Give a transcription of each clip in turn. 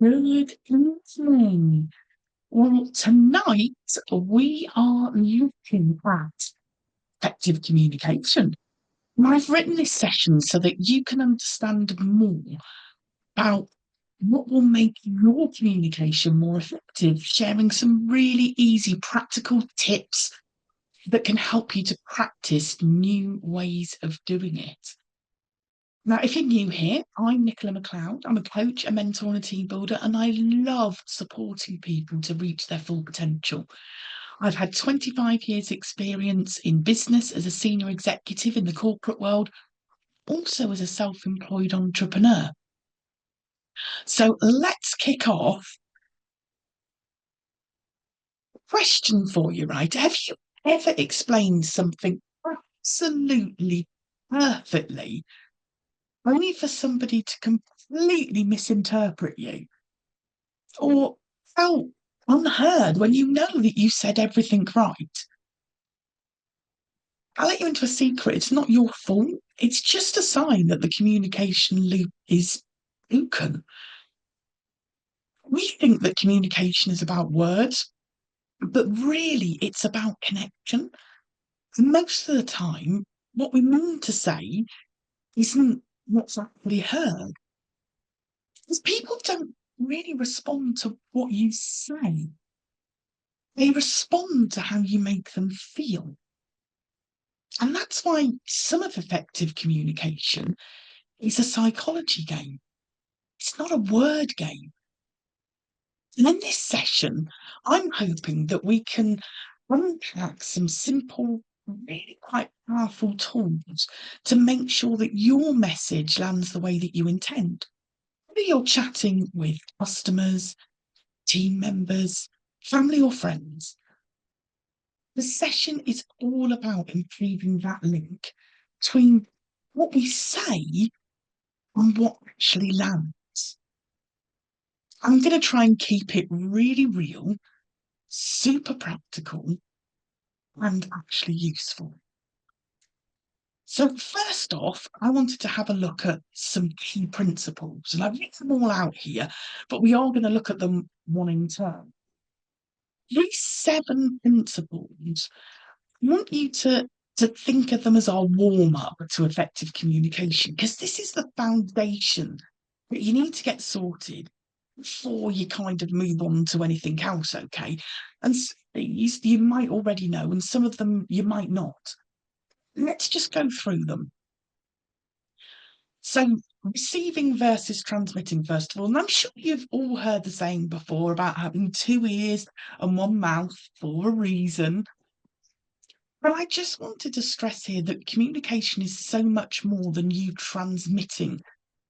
Good evening. Well, tonight we are looking at effective communication. And I've written this session so that you can understand more about what will make your communication more effective, sharing some really easy practical tips that can help you to practice new ways of doing it. Now, if you're new here, I'm Nichola McLeod. I'm a coach, a mentor, and a team builder, and I love supporting people to reach their full potential. I've had 25 years' experience in business as a senior executive in the corporate world, also as a self employed entrepreneur. So let's kick off. Question for you, right? Have you ever explained something absolutely perfectly only for somebody to completely misinterpret you? Or felt unheard when you know that you said everything right? I'll let you into a secret. It's not your fault. It's just a sign that the communication loop is broken. We think that communication is about words, but really it's about connection. And most of the time, what we mean to say isn't what's actually heard. Because people don't really respond to what you say. They respond to how you make them feel. And that's why some of effective communication is a psychology game. It's not a word game. And in this session, I'm hoping that we can unpack some simple, really quite powerful tools to make sure that your message lands the way that you intend. Whether you're chatting with customers, team members, family, or friends, the session is all about improving that link between what we say and what actually lands. I'm going to try and keep it really real, super practical, and actually useful. So, first off, I wanted to have a look at some key principles, and I've written them all out here, but we are going to look at them one in turn. These 7 principles, I want you to think of them as our warm up to effective communication, because this is the foundation that you need to get sorted before you kind of move on to anything else, okay? And these you might already know, and some of them you might not. Let's just go through them. So, receiving versus transmitting, first of all, and I'm sure you've all heard the saying before about having 2 ears and 1 mouth for a reason. But I just wanted to stress here that communication is so much more than you transmitting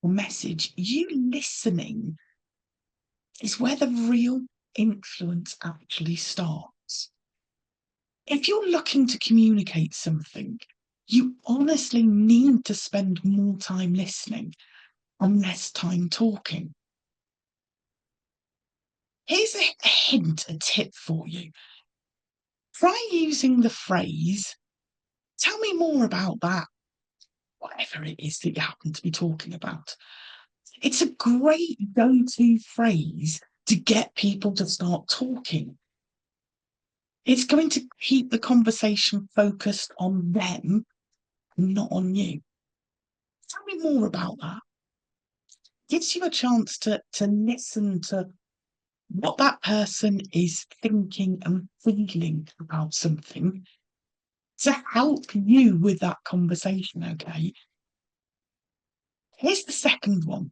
a message. You listening is where the real influence actually starts. If you're looking to communicate something, you honestly need to spend more time listening and less time talking. Here's a hint, a tip for you. Try using the phrase, tell me more about that, whatever it is that you happen to be talking about. It's a great go-to phrase to get people to start talking. It's going to keep the conversation focused on them, not on you. Tell me more about that. Gives you a chance to listen to what that person is thinking and feeling about something to help you with that conversation, okay? Here's the second one,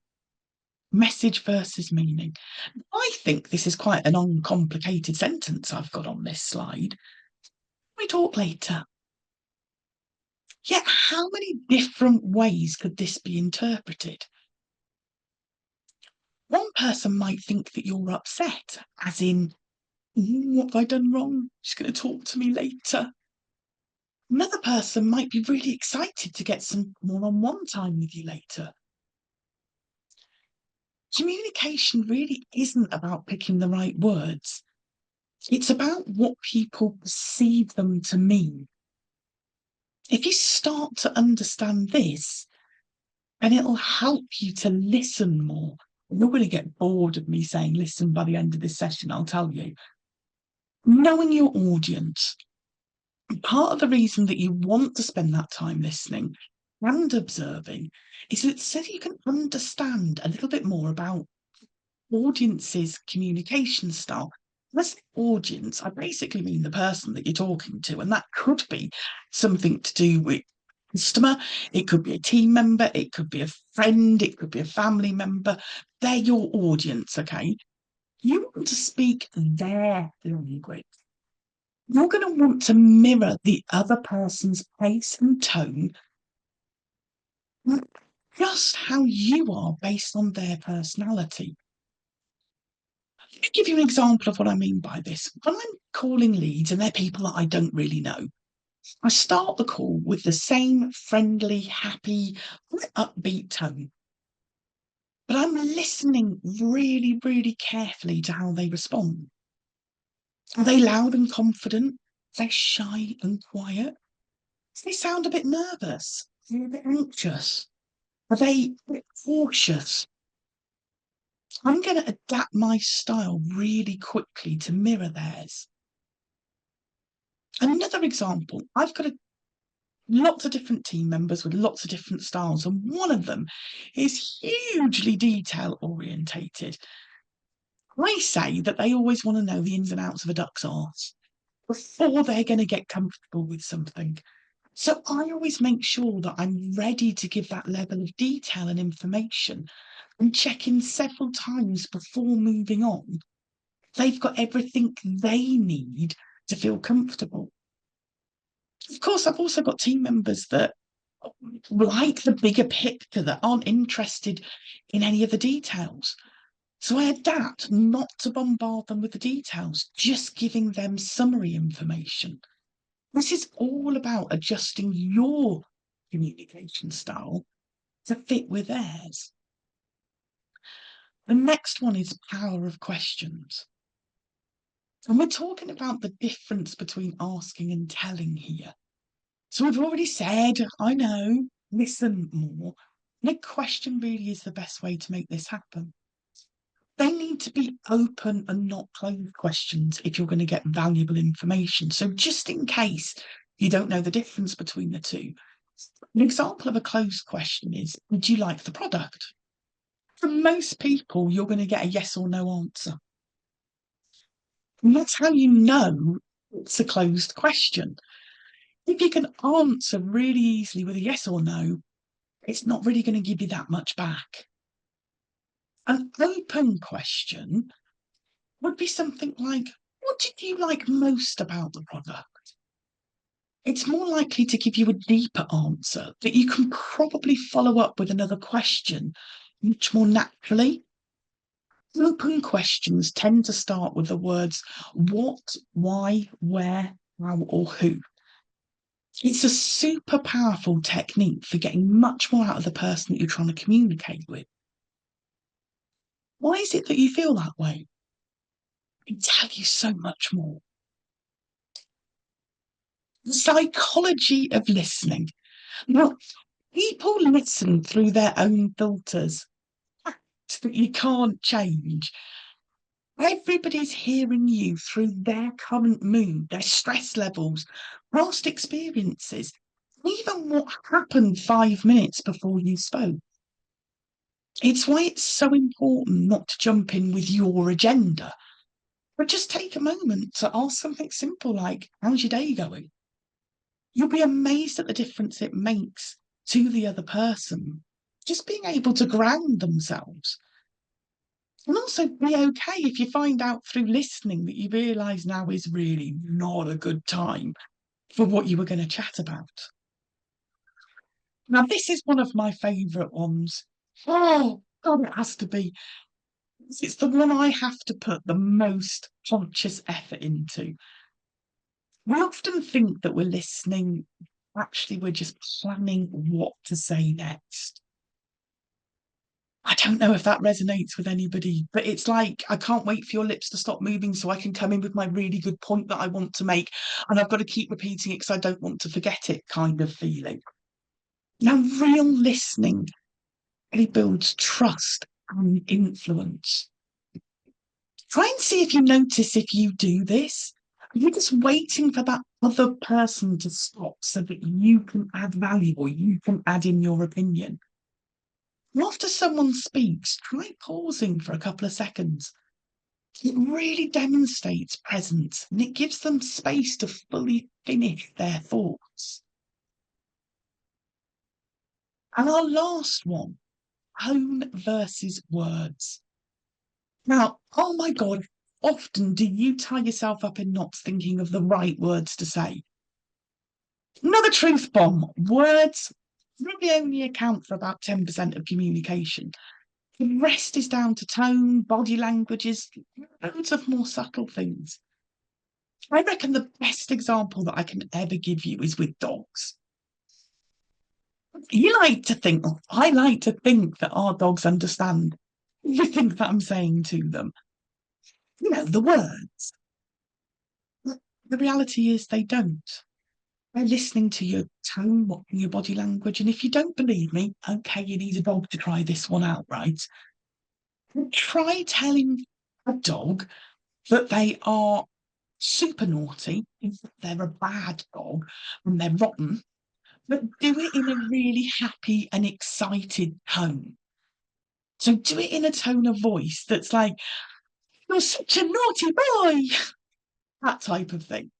message versus meaning. I think this is quite an uncomplicated sentence I've got on this slide. We talk later. Yet, how many different ways could this be interpreted? One person might think that you're upset, as in, what have I done wrong? She's going to talk to me later. Another person might be really excited to get some one-on-one time with you later. Communication really isn't about picking the right words. It's about what people perceive them to mean. If you start to understand this, then it'll help you to listen more You're going to get bored of me saying, listen, by the end of this session, I'll tell you. Knowing your audience, part of the reason that you want to spend that time listening and observing is that so you can understand a little bit more about audience's communication style. As the audience, I basically mean the person that you're talking to, and that could be something to do with customer, it could be a team member, it could be a friend, it could be a family member. They're your audience, okay? You want to speak their language. You're going to want to mirror the other person's pace and tone, just how you are based on their personality. Let me give you an example of what I mean by this. When I'm calling leads and they're people that I don't really know, I start the call with the same friendly, happy, upbeat tone. But I'm listening really, really carefully to how they respond. Are they loud and confident? Are they shy and quiet? Do they sound a bit nervous? Are they a bit anxious? Are they a bit cautious? I'm going to adapt my style really quickly to mirror theirs. Another example, I've got lots of different team members with lots of different styles, and one of them is hugely detail orientated. I say that they always want to know the ins and outs of a duck's arse before they're going to get comfortable with something. So I always make sure that I'm ready to give that level of detail and information and check in several times before moving on. They've got everything they need to feel comfortable. Of course, I've also got team members that like the bigger picture, that aren't interested in any of the details. So I adapt not to bombard them with the details, just giving them summary information. This is all about adjusting your communication style to fit with theirs. The next one is power of questions. And we're talking about the difference between asking and telling here. So we've already said, I know, listen more. And a question really is the best way to make this happen. They need to be open and not closed questions if you're going to get valuable information. So just in case you don't know the difference between the two, an example of a closed question is, would you like the product? For most people, you're going to get a yes or no answer. And that's how you know it's a closed question. If you can answer really easily with a yes or no, it's not really going to give you that much back. An open question would be something like, what did you like most about the product? It's more likely to give you a deeper answer that you can probably follow up with another question much more naturally. Open questions tend to start with the words what, why, where, how, or who. It's a super powerful technique for getting much more out of the person that you're trying to communicate with. Why is it that you feel that way? I can tell you so much more. The psychology of listening. Now, people listen through their own filters that you can't change. Everybody's hearing you through their current mood, their stress levels, past experiences, even what happened 5 minutes before you spoke. It's why it's so important not to jump in with your agenda, but just take a moment to ask something simple like, how's your day going? You'll be amazed at the difference it makes to the other person. Just being able to ground themselves. And also be okay if you find out through listening that you realise now is really not a good time for what you were going to chat about. Now, this is one of my favourite ones. Oh, God, it has to be. It's the one I have to put the most conscious effort into. We often think that we're listening, actually, we're just planning what to say next. I don't know if that resonates with anybody, but it's like, I can't wait for your lips to stop moving so I can come in with my really good point that I want to make. And I've got to keep repeating it because I don't want to forget it kind of feeling. Now, real listening really builds trust and influence. Try and see if you notice if you do this. You're just waiting for that other person to stop so that you can add value or you can add in your opinion. After someone speaks, try pausing for a couple of seconds. It really demonstrates presence and it gives them space to fully finish their thoughts. And our last one, tone versus words. Now, oh my God, often do you tie yourself up in knots thinking of the right words to say? Another truth bomb. Words really only account for about 10% of communication. The rest is down to tone, body languages, loads of more subtle things. I reckon the best example that I can ever give you is with dogs. I like to think that our dogs understand everything that I'm saying to them. You know, the words. The reality is they don't. They're listening to your tone, watching your body language. And if you don't believe me, okay, you need a dog to try this one out, right? Try telling a dog that they are super naughty, they're a bad dog, and they're rotten, but do it in a really happy and excited tone. So do it in a tone of voice that's like, "You're such a naughty boy," that type of thing.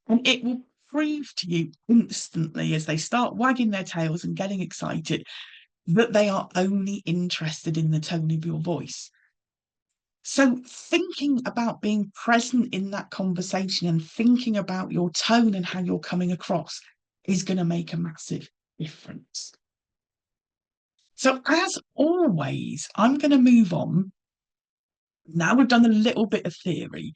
And it will prove to you instantly as they start wagging their tails and getting excited that they are only interested in the tone of your voice. So, thinking about being present in that conversation and thinking about your tone and how you're coming across is going to make a massive difference. So, as always, I'm going to move on. Now we've done a little bit of theory,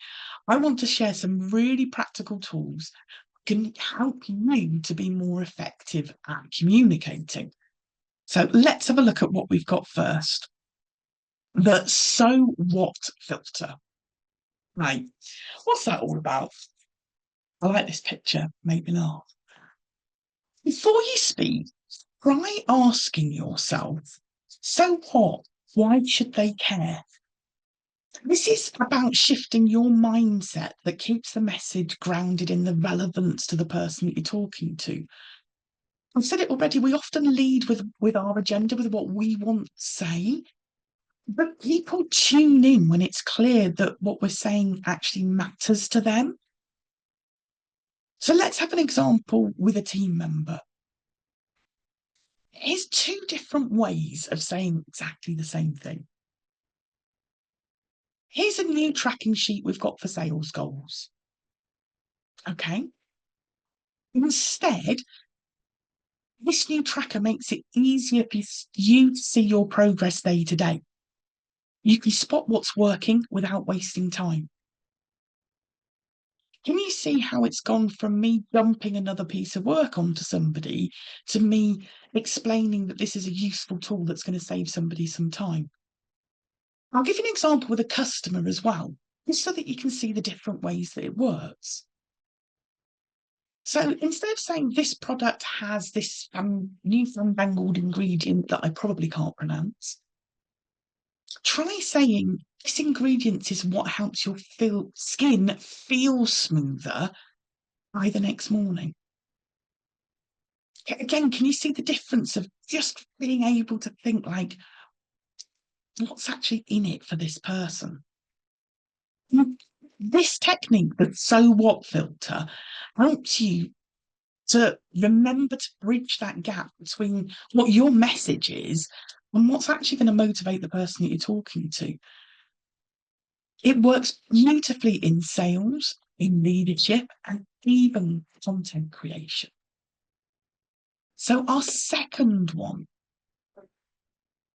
I want to share some really practical tools that can help you to be more effective at communicating. So, let's have a look at what we've got first. The so what filter. Right. What's that all about? I like this picture, make me laugh. Before you speak, try asking yourself, so what? Why should they care? This is about shifting your mindset that keeps the message grounded in the relevance to the person that you're talking to. I've said it already, we often lead with our agenda, with what we want to say, but people tune in when it's clear that what we're saying actually matters to them. So let's have an example with a team member. Here's two different ways of saying exactly the same thing. Here's a new tracking sheet we've got for sales goals. Okay. Instead, this new tracker makes it easier for you to see your progress day to day. You can spot what's working without wasting time. Can you see how it's gone from me dumping another piece of work onto somebody to me explaining that this is a useful tool that's going to save somebody some time? I'll give you an example with a customer as well, just so that you can see the different ways that it works. So instead of saying this product has this new fandangled ingredient that I probably can't pronounce, try saying this ingredient is what helps your skin feel smoother by the next morning. Again, can you see the difference of just being able to think like, what's actually in it for this person? This technique, the so what filter, helps you to remember to bridge that gap between what your message is and what's actually going to motivate the person that you're talking to. It works beautifully in sales, in leadership, and even content creation. So, our second one,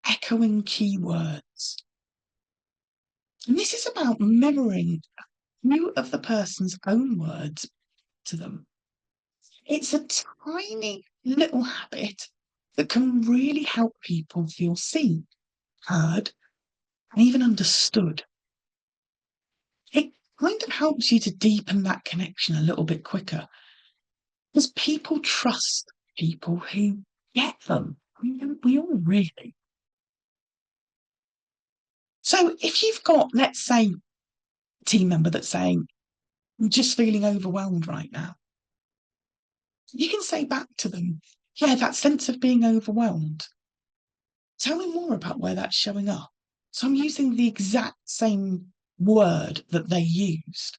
echoing keywords. And this is about mirroring a few of the person's own words to them. It's a tiny little habit that can really help people feel seen, heard, and even understood. It kind of helps you to deepen that connection a little bit quicker because people trust people who get them. I mean, don't we all really? So if you've got, let's say, a team member that's saying, I'm just feeling overwhelmed right now, you can say back to them, yeah, that sense of being overwhelmed. Tell me more about where that's showing up. So I'm using the exact same word that they used.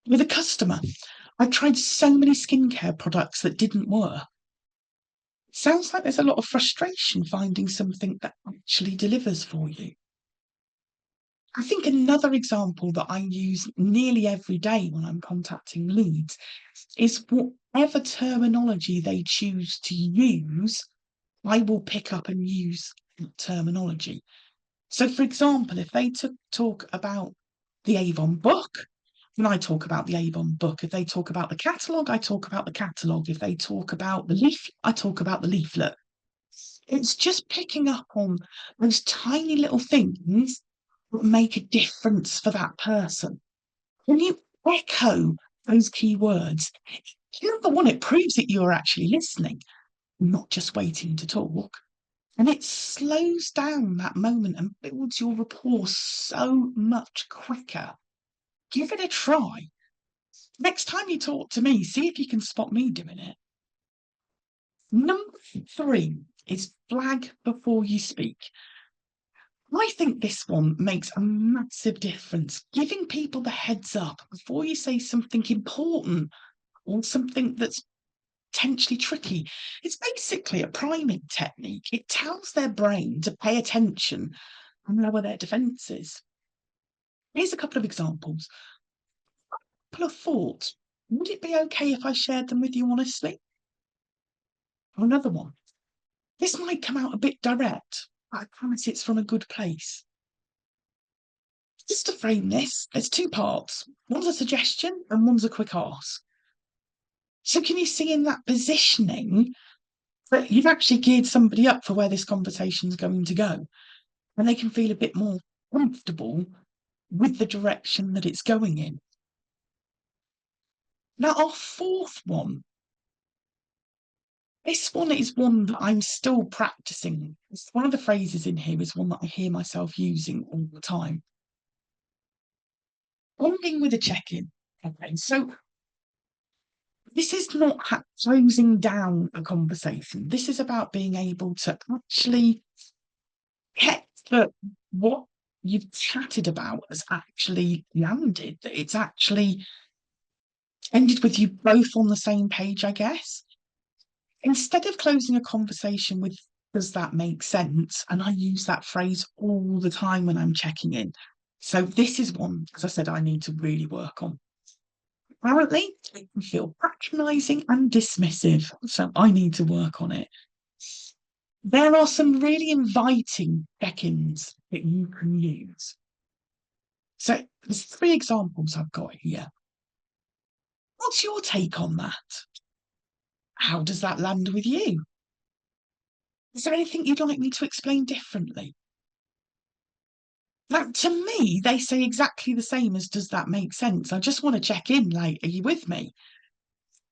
With a customer, I tried so many skincare products that didn't work. Sounds like there's a lot of frustration finding something that actually delivers for you. I think another example that I use nearly every day when I'm contacting leads is whatever terminology they choose to use, I will pick up and use that terminology. So, for example, if they talk about the Avon book, then I talk about the Avon book. If they talk about the catalogue, I talk about the catalogue. If they talk about the leaflet, I talk about the leaflet. It's just picking up on those tiny little things that make a difference for that person. When you echo those key words, number one, it proves that you're actually listening, not just waiting to talk. And it slows down that moment and builds your rapport so much quicker. Give it a try. Next time you talk to me, see if you can spot me doing it. Number three is flag before you speak. I think this one makes a massive difference. Giving people the heads up before you say something important or something that's potentially tricky. It's basically a priming technique. It tells their brain to pay attention and lower their defences. Here's a couple of examples. A couple of thoughts. Would it be okay if I shared them with you honestly? Or another one. This might come out a bit direct, but I promise it's from a good place. Just to frame this, there's two parts. One's a suggestion and one's a quick ask. So can you see in that positioning that you've actually geared somebody up for where this conversation's going to go? And they can feel a bit more comfortable with the direction that it's going in. Now, our fourth one, this one is one that I'm still practicing. It's one of the phrases in here is one that I hear myself using all the time. Ending with a check-in. Okay, so this is not closing down a conversation. This is about being able to actually get that what you've chatted about has actually landed, that it's actually ended with you both on the same page, I guess. Instead of closing a conversation with, does that make sense? And I use that phrase all the time when I'm checking in. So this is one, as I said, I need to really work on. Apparently, it can feel patronising and dismissive. So I need to work on it. There are some really inviting check-ins that you can use. So there's three examples I've got here. What's your take on that? How does that land with you? Is there anything you'd like me to explain differently? Now, to me, they say exactly the same as does that make sense? I just want to check in, like, are you with me?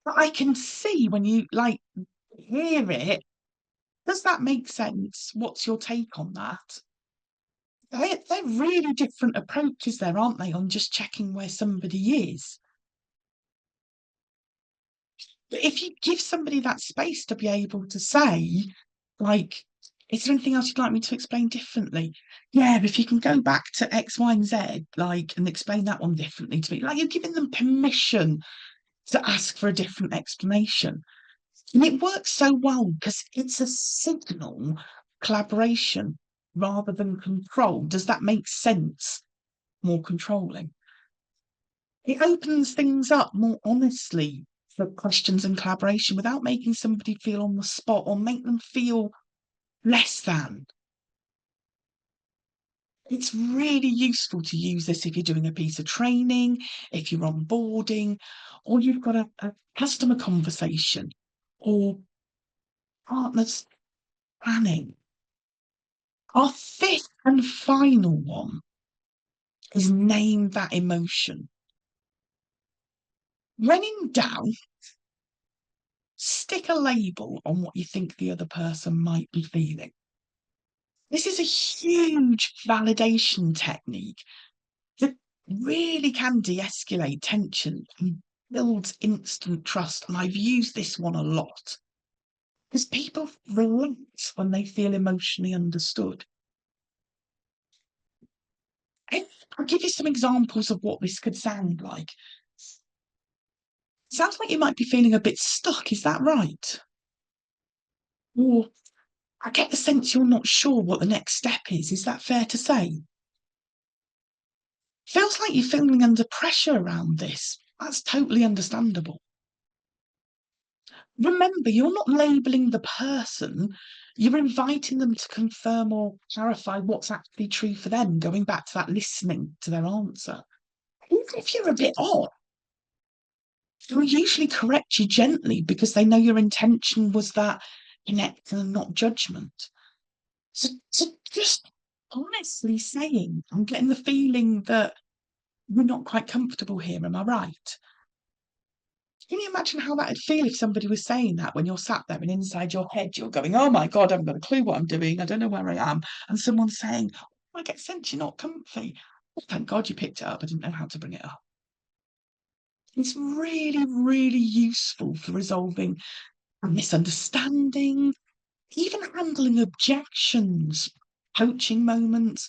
But I can see when you like hear it, does that make sense? What's your take on that? They're really different approaches there, aren't they, on just checking where somebody is. But if you give somebody that space to be able to say, like, is there anything else you'd like me to explain differently? Yeah, if you can go back to X, Y, and Z, like, and explain that one differently to me, like, you're giving them permission to ask for a different explanation. And it works so well because it's a signal collaboration rather than control. Does that make sense? More controlling. It opens things up more honestly for questions and collaboration without making somebody feel on the spot or make them feel less than. It's really useful to use this if you're doing a piece of training, if you're onboarding, or you've got a customer conversation or partners planning. Our fifth and final one is name that emotion. When in doubt, stick a label on what you think the other person might be feeling. This is a huge validation technique that really can de-escalate tension and builds instant trust. And I've used this one a lot because people relax when they feel emotionally understood. I'll give you some examples of what this could sound like. Sounds like you might be feeling a bit stuck, is that right? Or I get the sense you're not sure what the next step is that fair to say? Feels like you're feeling under pressure around this. That's totally understandable. Remember, you're not labeling the person, you're inviting them to confirm or clarify what's actually true for them, going back to that listening to their answer. Even if you're a bit odd, they'll usually correct you gently because they know your intention was that connection and not judgment. So just honestly saying, I'm getting the feeling that we're not quite comfortable here, am I right? Can you imagine how that'd feel if somebody was saying that when you're sat there and inside your head you're going, oh my God, I haven't got a clue what I'm doing. I don't know where I am. And someone's saying, oh, I get sense you're not comfy. Well, thank God you picked it up. I didn't know how to bring it up. It's really, really useful for resolving a misunderstanding, even handling objections, coaching moments,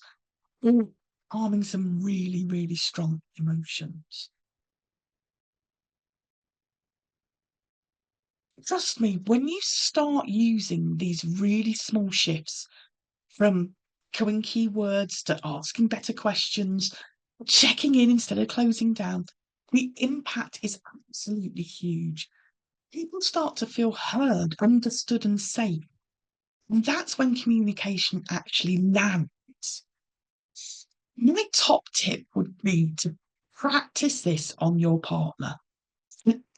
or calming some really, really strong emotions. Trust me, when you start using these really small shifts from echoing keywords to asking better questions, checking in instead of closing down, the impact is absolutely huge. People start to feel heard, understood, and safe. And that's when communication actually lands. My top tip would be to practice this on your partner.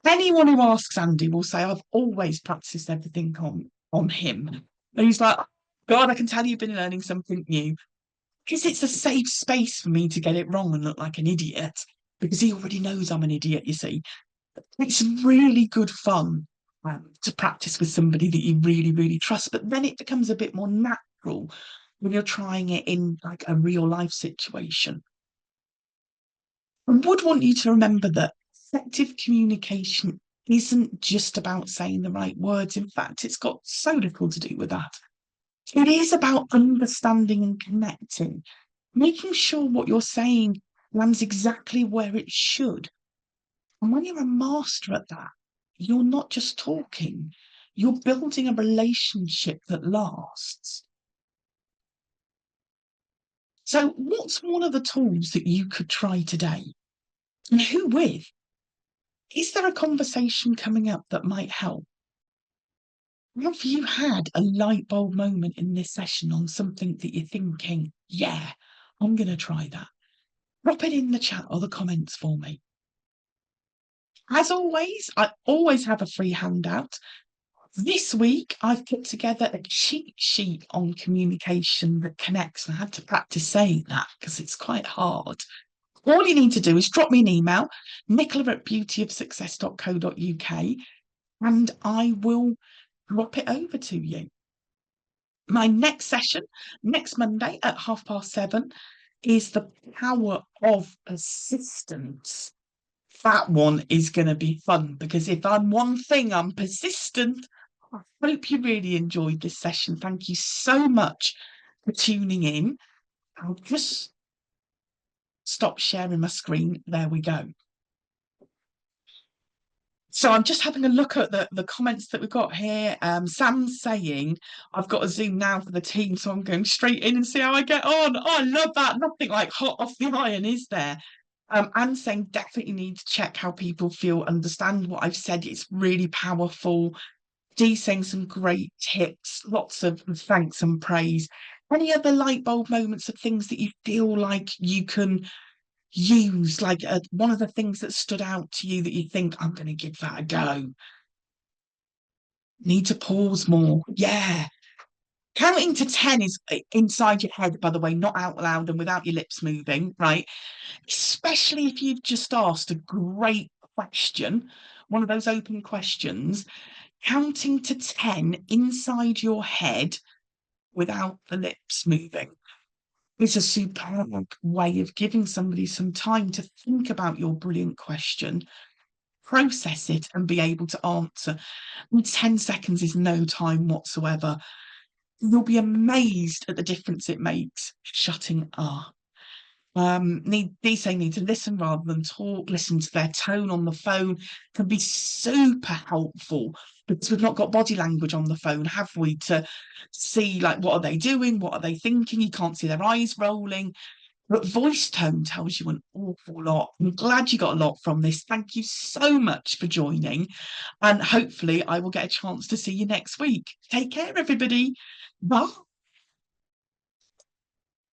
Anyone who asks Andy will say, I've always practiced everything on him. And he's like, God, I can tell you've been learning something new. Because it's a safe space for me to get it wrong and look like an idiot. Because he already knows I'm an idiot, you see. It's really good fun to practice with somebody that you really, really trust. But then it becomes a bit more natural when you're trying it in like a real life situation. I would want you to remember that effective communication isn't just about saying the right words. In fact, it's got so little to do with that. It is about understanding and connecting, making sure what you're saying lands exactly where it should. And when you're a master at that, you're not just talking, you're building a relationship that lasts. So, what's one of the tools that you could try today? And who with? Is there a conversation coming up that might help? Have you had a light bulb moment in this session on something that you're thinking, yeah, I'm going to try that? Drop it in the chat or the comments for me. As always, I always have a free handout. This week, I've put together a cheat sheet on communication that connects. And I had to practice saying that because it's quite hard. All you need to do is drop me an email, nichola@beautyofsuccess.co.uk, and I will drop it over to you. My next session, next Monday at 7:30, is the power of persistence. That one is going to be fun because if I'm one thing, I'm persistent. I hope you really enjoyed this session. Thank you so much for tuning in. I'll just stop sharing my screen. There we go. So I'm just having a look at the comments that we've got here. Sam's saying, I've got a Zoom now for the team, so I'm going straight in and see how I get on. Oh, I love that. Nothing like hot off the iron, is there? I'm saying definitely need to check how people feel, understand what I've said. It's really powerful. Dee saying some great tips, lots of thanks and praise. Any other light bulb moments of things that you feel like you can use, like one of the things that stood out to you that you think, I'm going to give that a go? Need to pause more. Yeah. Counting to 10 is inside your head, by the way, not out loud and without your lips moving, right? Especially if you've just asked a great question, one of those open questions, counting to 10 inside your head without the lips moving is a superb way of giving somebody some time to think about your brilliant question, process it, and be able to answer. And 10 seconds is no time whatsoever. You'll be amazed at the difference it makes shutting up. These say need to listen rather than talk, listen to their tone on the phone can be super helpful because we've not got body language on the phone, have we? To see like what are they doing, what are they thinking? You can't see their eyes rolling. But voice tone tells you an awful lot. I'm glad you got a lot from this. Thank you so much for joining. And hopefully I will get a chance to see you next week. Take care, everybody. Bye.